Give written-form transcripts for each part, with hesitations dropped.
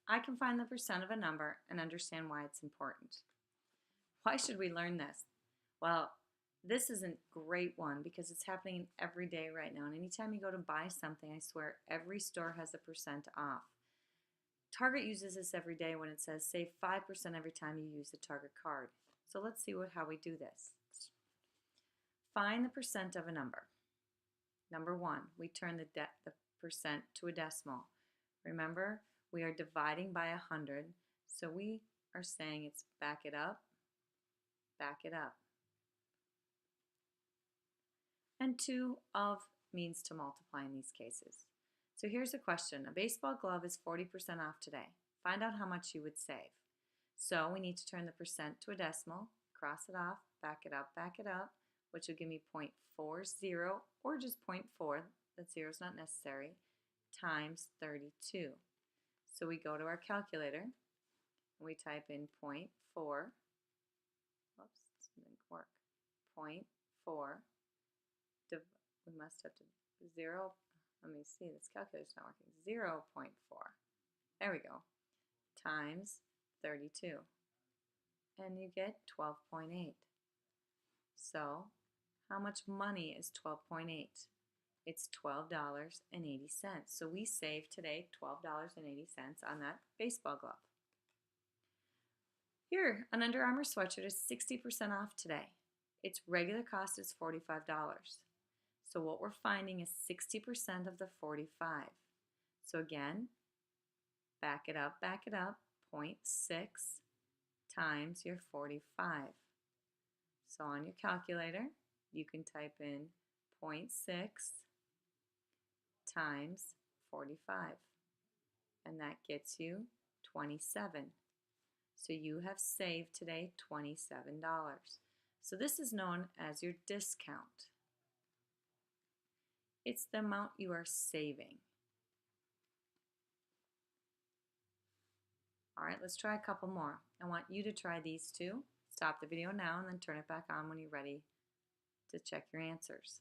I can find the percent of a number and understand why it's important. Why should we learn this? Well, this is a great one because it's happening every day right now. And anytime you go to buy something, I swear every store has a percent off. Target uses this every day when it says save 5% every time you use the Target card. So let's see how we do this. Find the percent of a number. Number one, we turn the percent to a decimal. Remember, we are dividing by 100, so we are saying it's back it up, back it up. And 2 of means to multiply in these cases. So here's a question. A baseball glove is 40% off today. Find out how much you would save. So we need to turn the percent to a decimal, cross it off, back it up, which will give me 0.40 or just 0.4, that 0 is not necessary, times 32. So we go to our calculator and we type in 0.4, whoops, this didn't work, 0.4, we must have to 0, let me see, this calculator's not working, 0.4, there we go, times 32, and you get 12.8. So how much money is 12.8? It's $12.80. So we saved today $12.80 on that baseball glove. Here, an Under Armour sweatshirt is 60% off today. Its regular cost is $45. So what we're finding is 60% of the 45. So again, back it up, 0.6 times your 45. So on your calculator, you can type in 0.6 times 45, and that gets you 27. So you have saved today $27. So this is known as your discount. It's the amount you are saving. All right, let's try a couple more. I want you to try these two. Stop the video now and then turn it back on when you're ready to check your answers.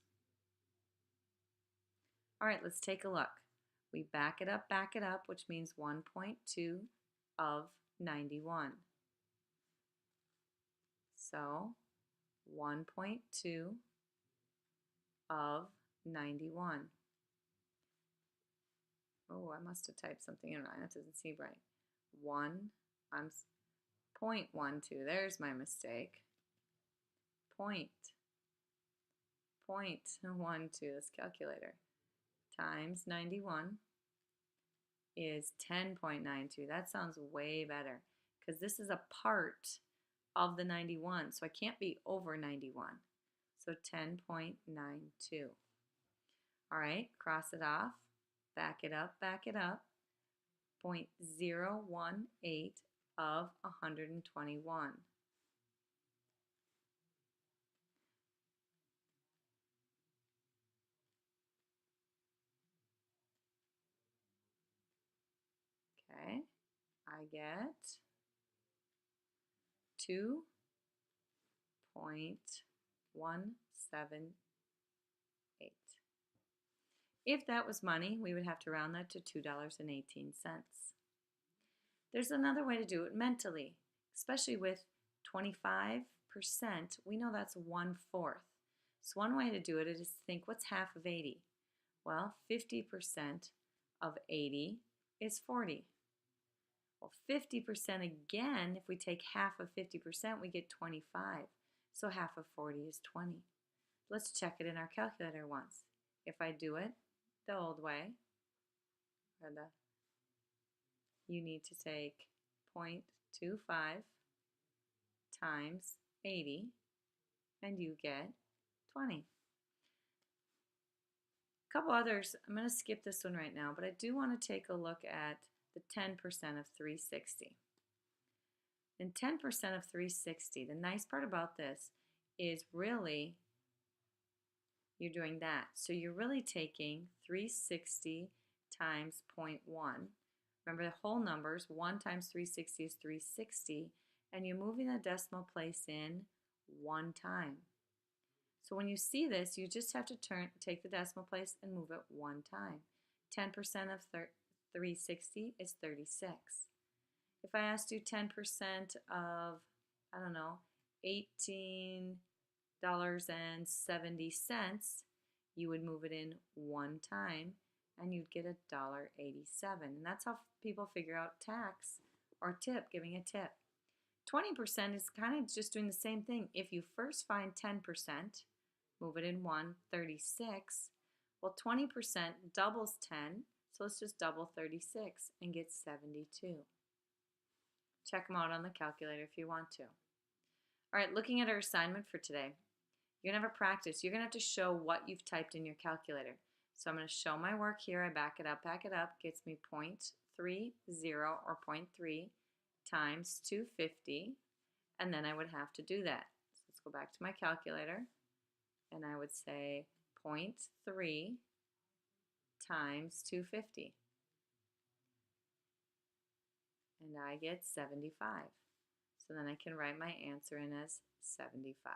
All right, let's take a look. We back it up, which means 1.2 of 91. So 1.2 of 91. Oh, I must have typed something in wrong. That doesn't seem right. 0.12. There's my mistake. 0.12, this calculator, times 91 is 10.92. That sounds way better because this is a part of the 91, so I can't be over 91. So 10.92. All right, cross it off, back it up, 0.018 of 121. Okay, I get 2.178. If that was money, we would have to round that to $2.18. There's another way to do it mentally, especially with 25%. We know that's 1/4. So one way to do it is to think, what's half of 80? Well, 50% of 80 is 40. Well, 50% again, if we take half of 50%, we get 25. So half of 40 is 20. Let's check it in our calculator once. If I do it the old way, you need to take 0.25 times 80, and you get 20. A couple others, I'm going to skip this one right now, but I do want to take a look at the 10% of 360. And 10% of 360, the nice part about this is really you're doing that. So you're really taking 360 times 0.1. Remember the whole numbers, 1 times 360 is 360, and you're moving the decimal place in 1 time. So when you see this, you just have to take the decimal place and move it 1 time. 10% of 360 is 36. If I asked you 10% of, I don't know, $18.70, you would move it in one time and you'd get $1.87. And that's how people figure out tax or tip, giving a tip. 20% is kind of just doing the same thing. If you first find 10%, move it in 1, 36. Well, 20% doubles 10, so let's just double 36 and get 72. Check them out on the calculator if you want to. All right, looking at our assignment for today, you're going to have a practice. You're going to have to show what you've typed in your calculator. So I'm going to show my work here. I back it up, gets me 0.30 or 0.3 times 250, and then I would have to do that. So let's go back to my calculator, and I would say 0.3 times 250, and I get 75. So then I can write my answer in as 75.